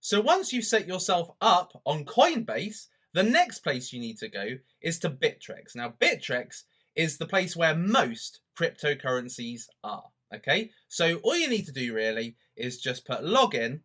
So once you've set yourself up on Coinbase, the next place you need to go is to Bittrex. Now, Bittrex is the place where most cryptocurrencies are. Okay, so all you need to do really is just put login,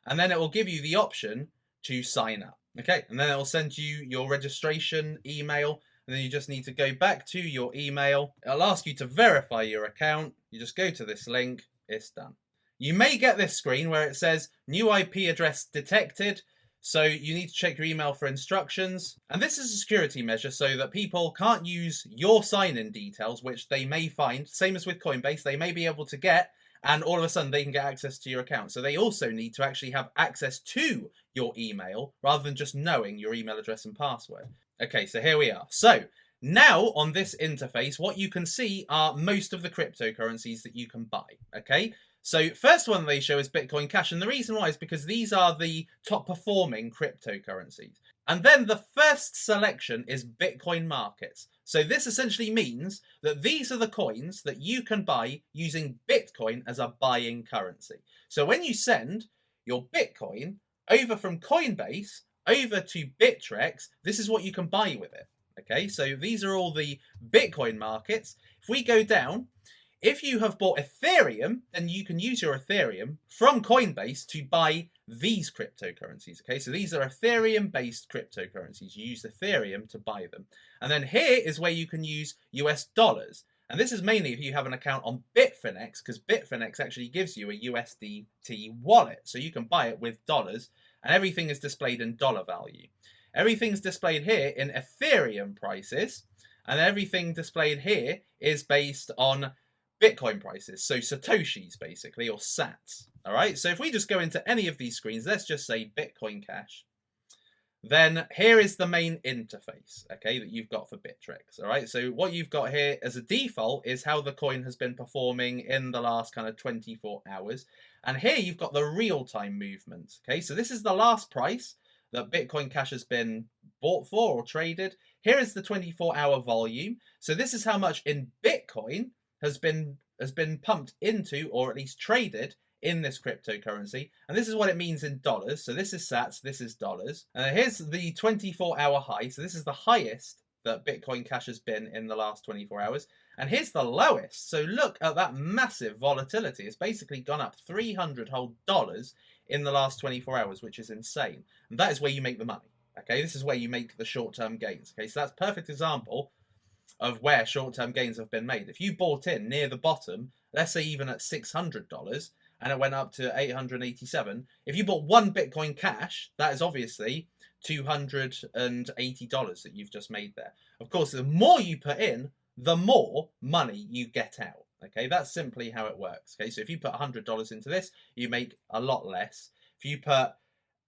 and then it will give you the option to sign up. Okay, and then it will send you your registration email, and then you just need to go back to your email. It'll ask you to verify your account. You just go to this link, it's done. You may get this screen where it says new IP address detected, so you need to check your email for instructions. And this is a security measure so that people can't use your sign-in details, which they may find, same as with Coinbase, they may be able to get, and all of a sudden they can get access to your account. So they also need to actually have access to your email rather than just knowing your email address and password. Okay, so here we are. So now on this interface, what you can see are most of the cryptocurrencies that you can buy. Okay, so first one they show is Bitcoin Cash, and the reason why is because these are the top performing cryptocurrencies. And then the first selection is Bitcoin markets. So this essentially means that these are the coins that you can buy using Bitcoin as a buying currency. So when you send your Bitcoin over from Coinbase over to Bittrex, this is what you can buy with it. Okay, so these are all the Bitcoin markets. If we go down, if you have bought Ethereum, then you can use your Ethereum from Coinbase to buy these cryptocurrencies. Okay, so these are Ethereum-based cryptocurrencies. You use Ethereum to buy them. And then here is where you can use US dollars. And this is mainly if you have an account on Bitfinex, because Bitfinex actually gives you a USDT wallet. So you can buy it with dollars, and everything is displayed in dollar value. Everything's displayed here in Ethereum prices, and everything displayed here is based on Bitcoin prices, so Satoshis basically, or sats. All right, so if we just go into any of these screens, let's just say Bitcoin Cash, then here is the main interface, okay, that you've got for Bittrex. All right, so what you've got here as a default is how the coin has been performing in the last kind of 24 hours. And here you've got the real-time movements, okay, so this is the last price that Bitcoin Cash has been bought for or traded. Here is the 24-hour volume. So this is how much in Bitcoin has been pumped into, or at least traded, in this cryptocurrency. And this is what it means in dollars. So this is sats, this is dollars. Here's the 24-hour high. So this is the highest that Bitcoin Cash has been in the last 24 hours. And here's the lowest. So look at that massive volatility. It's basically gone up 300 whole dollars in the last 24 hours, which is insane. And that is where you make the money. Okay, this is where you make the short-term gains. Okay, so that's a perfect example of where short-term gains have been made. If you bought in near the bottom, let's say even at $600, and it went up to $887, if you bought one Bitcoin Cash, that is obviously $280 that you've just made there. Of course, the more you put in, the more money you get out. Okay, that's simply how it works. Okay, so if you put $100 into this, you make a lot less. If you put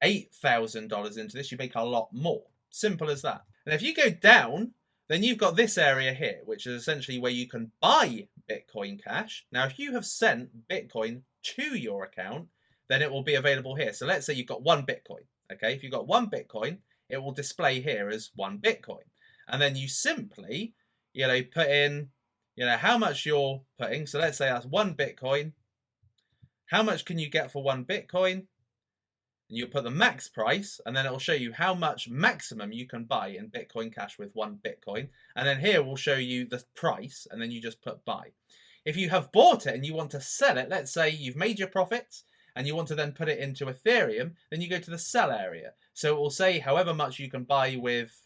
$8,000 into this, you make a lot more. Simple as that. And if you go down, then you've got this area here, which is essentially where you can buy Bitcoin Cash. Now, if you have sent Bitcoin to your account, then it will be available here. So let's say you've got one Bitcoin. Okay, if you've got one Bitcoin, it will display here as one Bitcoin. And then you simply, put in, how much you're putting. So let's say that's one Bitcoin. How much can you get for one Bitcoin? And you put the max price, and then it will show you how much maximum you can buy in Bitcoin Cash with one Bitcoin. And then here will show you the price, and then you just put buy. If you have bought it and you want to sell it, let's say you've made your profits and you want to then put it into Ethereum, then you go to the sell area. So it will say however much you can buy with,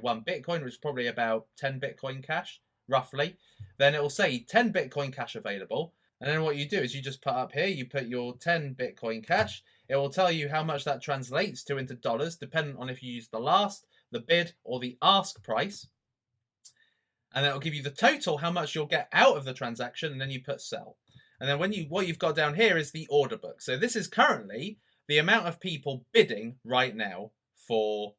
one Bitcoin, which is probably about 10 Bitcoin Cash, roughly. Then it will say 10 Bitcoin Cash available. And then what you do is you just put up here, you put your 10 Bitcoin Cash. It will tell you how much that translates to into dollars, depending on if you use the last, the bid, or the ask price. And then it'll give you the total, how much you'll get out of the transaction, and then you put sell. And then what you've got down here is the order book. So this is currently the amount of people bidding right now for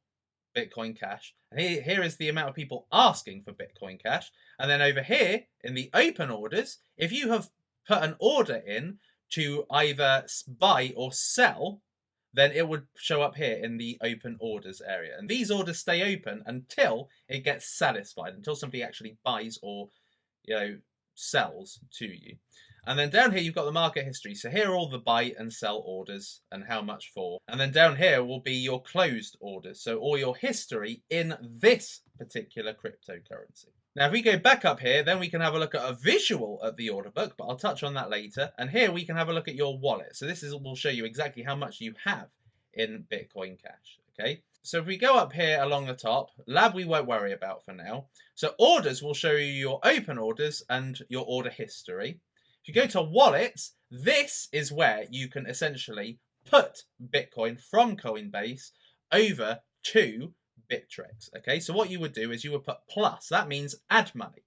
Bitcoin Cash. And here is the amount of people asking for Bitcoin Cash. And then over here in the open orders, if you have put an order in to either buy or sell, then it would show up here in the open orders area. And these orders stay open until it gets satisfied, until somebody actually buys or, sells to you. And then down here, you've got the market history. So here are all the buy and sell orders and how much for. And then down here will be your closed orders. So all your history in this particular cryptocurrency. Now, if we go back up here, then we can have a look at a visual of the order book, but I'll touch on that later. And here we can have a look at your wallet. So will show you exactly how much you have in Bitcoin Cash. Okay. So if we go up here along the top, lab we won't worry about for now. So orders will show you your open orders and your order history. If you go to wallets, this is where you can essentially put Bitcoin from Coinbase over to Bittrex. Okay, so what you would do is you would put plus. That means add money.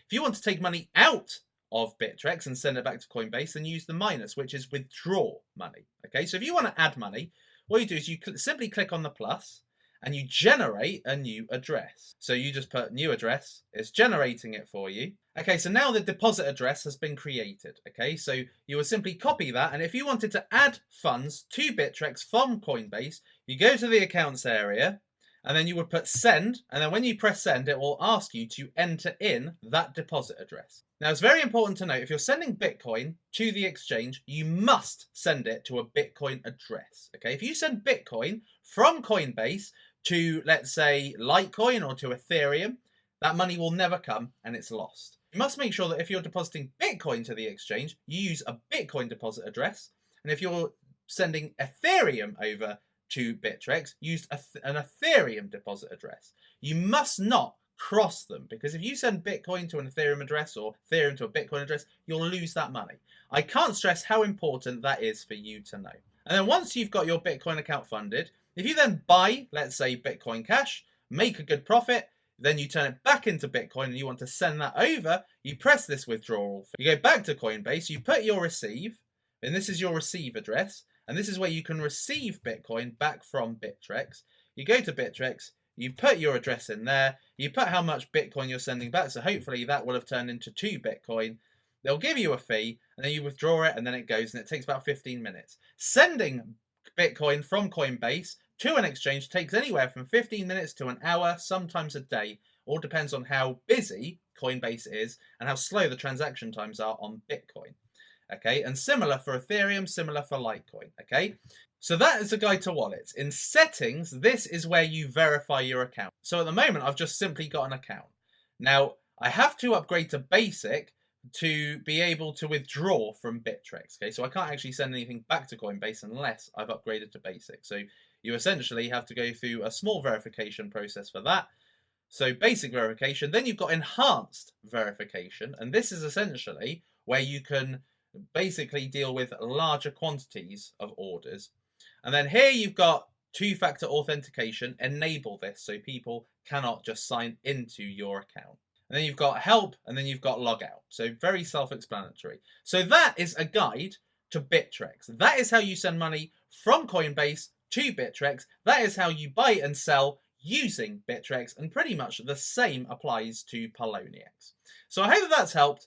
If you want to take money out of Bittrex and send it back to Coinbase, then use the minus, which is withdraw money. Okay, so if you want to add money, what you do is you simply click on the plus and you generate a new address. So you just put new address, it's generating it for you. Okay, so now the deposit address has been created. Okay, so you would simply copy that, and if you wanted to add funds to Bittrex from Coinbase, you go to the accounts area, and then you would put send, and then when you press send, it will ask you to enter in that deposit address. Now, it's very important to note, if you're sending Bitcoin to the exchange, you must send it to a Bitcoin address. Okay, if you send Bitcoin from Coinbase to, let's say, Litecoin or to Ethereum, that money will never come and it's lost. You must make sure that if you're depositing Bitcoin to the exchange, you use a Bitcoin deposit address. And if you're sending Ethereum over to Bittrex, use an Ethereum deposit address. You must not cross them, because if you send Bitcoin to an Ethereum address or Ethereum to a Bitcoin address, you'll lose that money. I can't stress how important that is for you to know. And then once you've got your Bitcoin account funded, if you then buy, let's say, Bitcoin Cash, make a good profit, then you turn it back into Bitcoin and you want to send that over, you press this withdrawal. You go back to Coinbase, you put your receive, and this is your receive address, and this is where you can receive Bitcoin back from Bittrex. You go to Bittrex, you put your address in there, you put how much Bitcoin you're sending back, so hopefully that will have turned into 2 Bitcoin. They'll give you a fee, and then you withdraw it, and then it goes, and it takes about 15 minutes. Sending Bitcoin from Coinbase to an exchange takes anywhere from 15 minutes to an hour, sometimes a day. All depends on how busy Coinbase is and how slow the transaction times are on Bitcoin. Okay, and similar for Ethereum, similar for Litecoin. Okay, so that is a guide to wallets. In settings, this is where you verify your account. So at the moment, I've just simply got an account. Now, I have to upgrade to basic to be able to withdraw from Bittrex. Okay, so I can't actually send anything back to Coinbase unless I've upgraded to basic. So you essentially have to go through a small verification process for that. So basic verification, then you've got enhanced verification, and this is essentially where you can basically deal with larger quantities of orders. And then here you've got two-factor authentication, enable this so people cannot just sign into your account. And then you've got help, and then you've got logout. So very self-explanatory. So that is a guide to Bittrex. That is how you send money from Coinbase to Bittrex. That is how you buy and sell using Bittrex, and pretty much the same applies to Poloniex. So I hope that that's helped.